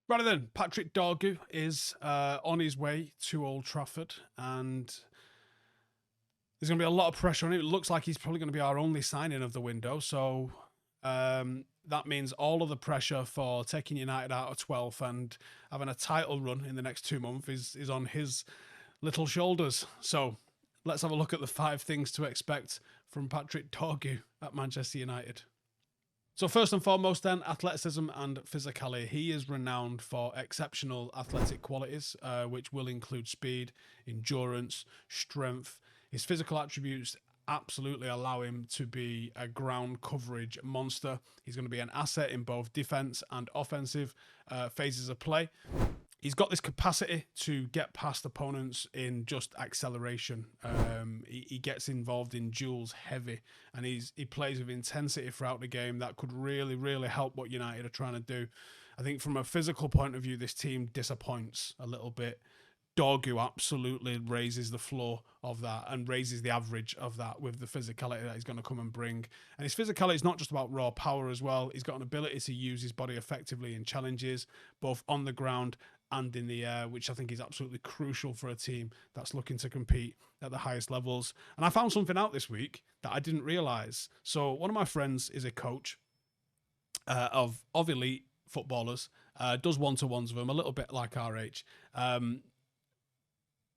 Right then, Patrick Dorgu is on his way to Old Trafford, and there's going to be a lot of pressure on him. It looks like he's probably going to be our only signing of the window, so that means all of the pressure for taking United out of 12th and having a title run in the next 2 months is on his little shoulders. So let's have a look at the 5 things to expect from Patrick Dorgu at Manchester United. So first and foremost then, athleticism and physicality. He is renowned for exceptional athletic qualities, which will include speed, endurance, strength. His physical attributes absolutely allow him to be a ground coverage monster. He's going to be an asset in both defense and offensive phases of play. He's got this capacity to get past opponents in just acceleration. He gets involved in duels heavy, and he plays with intensity throughout the game that could really, really help what United are trying to do. I think from a physical point of view, this team disappoints a little bit. Dorgu absolutely raises the floor of that and raises the average of that with the physicality that he's going to come and bring. And his physicality is not just about raw power as well. He's got an ability to use his body effectively in challenges, both on the ground and in the air, which I think is absolutely crucial for a team that's looking to compete at the highest levels. And I found something out this week that I didn't realise. So one of my friends is a coach of elite footballers, does one-to-ones with them, a little bit like our age.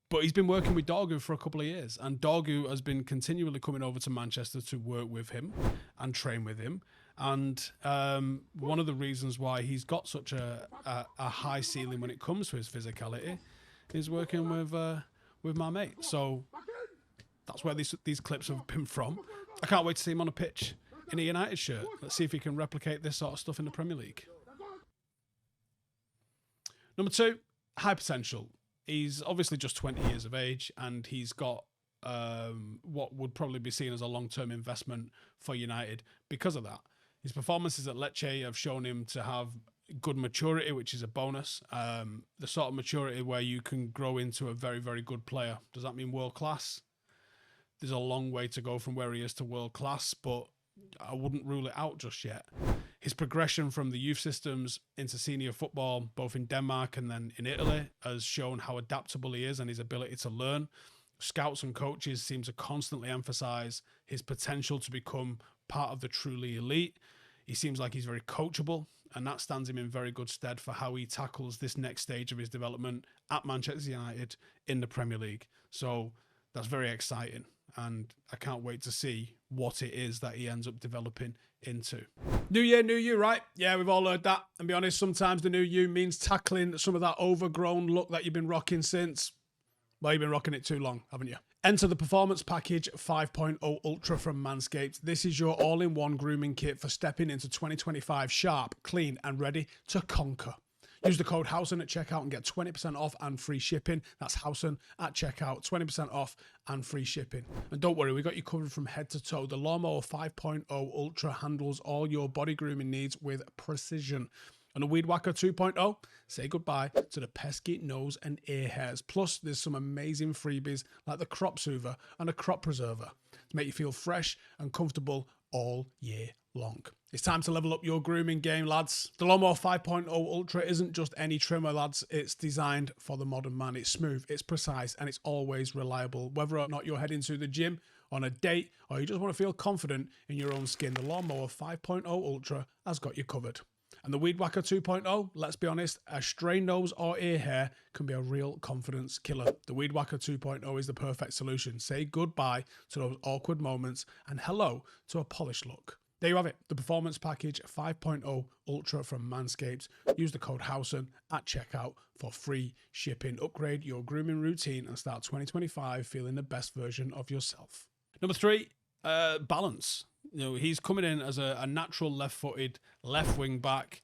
But he's been working with Dorgu for a couple of years, and Dorgu has been continually coming over to Manchester to work with him and train with him. And one of the reasons why he's got such a high ceiling when it comes to his physicality is working with my mate. So that's where these clips have been from. I can't wait to see him on a pitch in a United shirt. Let's see if he can replicate this sort of stuff in the Premier League. Number 2, high potential. He's obviously just 20 years of age, and he's got what would probably be seen as a long-term investment for United because of that. His performances at Lecce have shown him to have good maturity, which is a bonus. The sort of maturity where you can grow into a very, very good player. Does that mean world class? There's a long way to go from where he is to world class, but I wouldn't rule it out just yet. His progression from the youth systems into senior football, both in Denmark and then in Italy, has shown how adaptable he is and his ability to learn. Scouts and coaches seem to constantly emphasize his potential to become part of the truly elite. He seems like he's very coachable, and that stands him in very good stead for how he tackles this next stage of his development at Manchester United in the Premier League. So that's very exciting, and I can't wait to see what it is that he ends up developing into. New year, new you, right? Yeah, we've all heard that. And be honest, sometimes the new you means tackling some of that overgrown look that you've been rocking since, well, you've been rocking it too long, haven't you? Enter the Performance Package 5.0 Ultra from Manscaped. This is your all-in-one grooming kit for stepping into 2025 sharp, clean, and ready to conquer. Use the code Howson at checkout and get 20% off and free shipping. That's Howson at checkout, 20% off and free shipping. And don't worry, we got you covered from head to toe. The Lawnmower 5.0 Ultra handles all your body grooming needs with precision. And the Weed Whacker 2.0, say goodbye to the pesky nose and ear hairs. Plus, there's some amazing freebies like the Crop Soother and a Crop Preserver to make you feel fresh and comfortable all year long. It's time to level up your grooming game, lads. The Lawnmower 5.0 Ultra isn't just any trimmer, lads. It's designed for the modern man. It's smooth, it's precise, and it's always reliable. Whether or not you're heading to the gym, on a date, or you just want to feel confident in your own skin, the Lawnmower 5.0 Ultra has got you covered. And the Weed Whacker 2.0, let's be honest, a stray nose or ear hair can be a real confidence killer. The Weed Whacker 2.0 is the perfect solution. Say goodbye to those awkward moments and hello to a polished look. There you have it, the Performance Package 5.0 Ultra from Manscaped. Use the code Howson at checkout for free shipping. Upgrade your grooming routine and start 2025 feeling the best version of yourself. Number 3, balance. You know, he's coming in as a natural left-footed left wing back.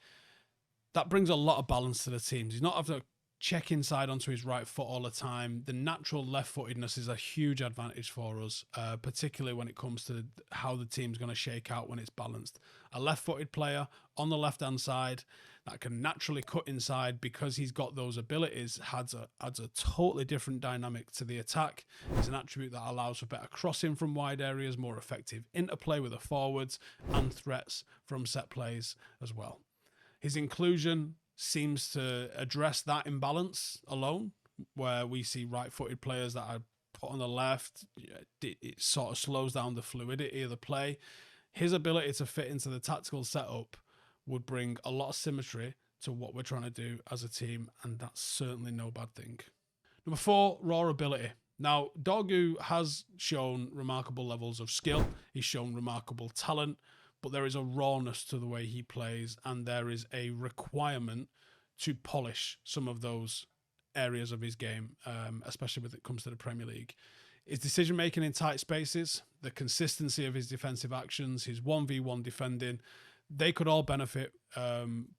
That brings a lot of balance to the teams. He's not having to check inside onto his right foot all the time. The natural left-footedness is a huge advantage for us, particularly when it comes to how the team's going to shake out when it's balanced. A left-footed player on the left-hand side that can naturally cut inside because he's got those abilities adds a totally different dynamic to the attack. It's an attribute that allows for better crossing from wide areas, more effective interplay with the forwards, and threats from set plays as well. His inclusion seems to address that imbalance alone, where we see right-footed players that are put on the left. It sort of slows down the fluidity of the play. His ability to fit into the tactical setup would bring a lot of symmetry to what we're trying to do as a team, and that's certainly no bad thing. Number 4, raw ability. Now, Dorgu has shown remarkable levels of skill. He's shown remarkable talent, but there is a rawness to the way he plays, and there is a requirement to polish some of those areas of his game, especially when it comes to the Premier League. His decision-making in tight spaces, the consistency of his defensive actions, his 1v1 defending, they could all benefit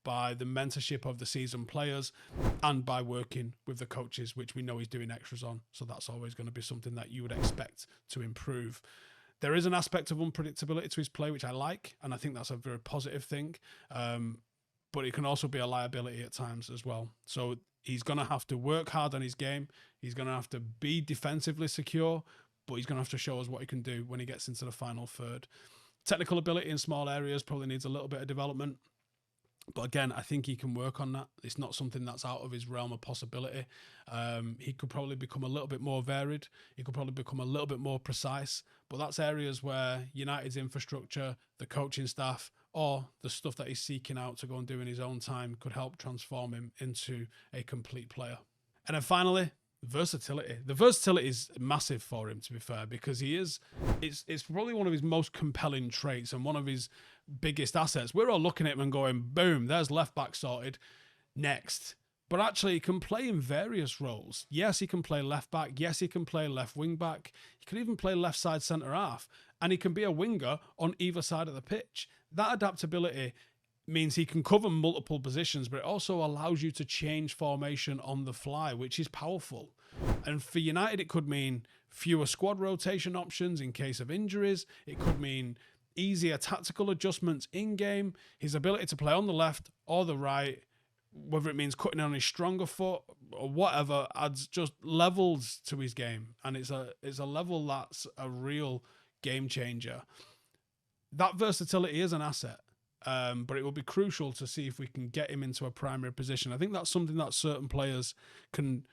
by the mentorship of the seasoned players and by working with the coaches, which we know he's doing extras on. So that's always going to be something that you would expect to improve. There is an aspect of unpredictability to his play, which I like, and I think that's a very positive thing. But it can also be a liability at times as well. So he's going to have to work hard on his game. He's going to have to be defensively secure, but he's going to have to show us what he can do when he gets into the final third. Technical ability in small areas probably needs a little bit of development. But again, I think he can work on that. It's not something that's out of his realm of possibility. He could probably become a little bit more varied. He could probably become a little bit more precise. But that's areas where United's infrastructure, the coaching staff, or the stuff that he's seeking out to go and do in his own time could help transform him into a complete player. And then finally, versatility. The versatility is massive for him, to be fair, because it's probably one of his most compelling traits and one of his biggest assets. We're all looking at him and going, boom, there's left back sorted, next. But actually, he can play in various roles. Yes, he can play left back. Yes, he can play left wing back. He can even play left side centre half. And he can be a winger on either side of the pitch. That adaptability means he can cover multiple positions, but it also allows you to change formation on the fly, which is powerful. And for United, it could mean fewer squad rotation options in case of injuries. It could mean easier tactical adjustments in-game. His ability to play on the left or the right, whether it means cutting on his stronger foot or whatever, adds just levels to his game. And it's a level that's a real game changer. That versatility is an asset. But it will be crucial to see if we can get him into a primary position. I think that's something that certain players can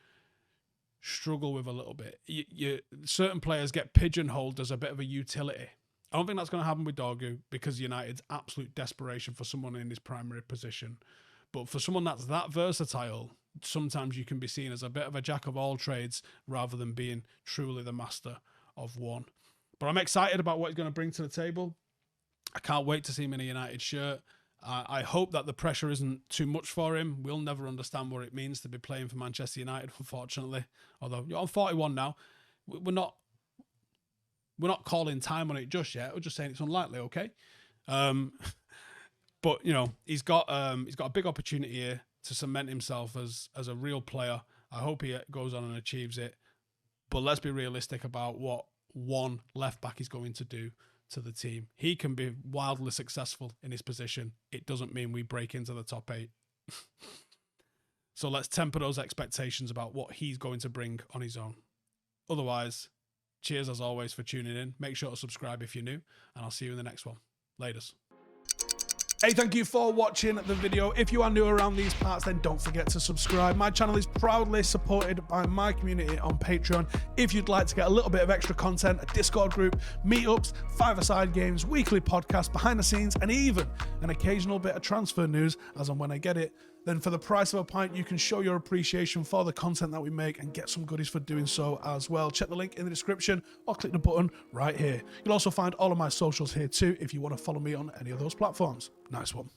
struggle with a little bit. Certain players get pigeonholed as a bit of a utility. I don't think that's going to happen with Dorgu because United's absolute desperation for someone in his primary position. But for someone that's that versatile, sometimes you can be seen as a bit of a jack of all trades rather than being truly the master of one. But I'm excited about what he's going to bring to the table. I can't wait to see him in a United shirt. I hope that the pressure isn't too much for him. We'll never understand what it means to be playing for Manchester United, unfortunately. Although you're on 41 now, we're not calling time on it just yet. We're just saying it's unlikely, okay? But you know, he's got a big opportunity here to cement himself as a real player. I hope he goes on and achieves it. But let's be realistic about what one left back is going to do to the team. He can be wildly successful in his position. It doesn't mean we break into the top 8. So let's temper those expectations about what he's going to bring on his own. Otherwise, cheers as always for tuning in. Make sure to subscribe if you're new, and I'll see you in the next one. Laters. Hey, thank you for watching the video. If you are new around these parts, then don't forget to subscribe. My channel is proudly supported by my community on Patreon. If you'd like to get a little bit of extra content, a Discord group, meetups, five-a-side games, weekly podcasts, behind the scenes, and even an occasional bit of transfer news as and when I get it, then for the price of a pint, you can show your appreciation for the content that we make and get some goodies for doing so as well. Check the link in the description or click the button right here. You'll also find all of my socials here too if you want to follow me on any of those platforms. Nice one.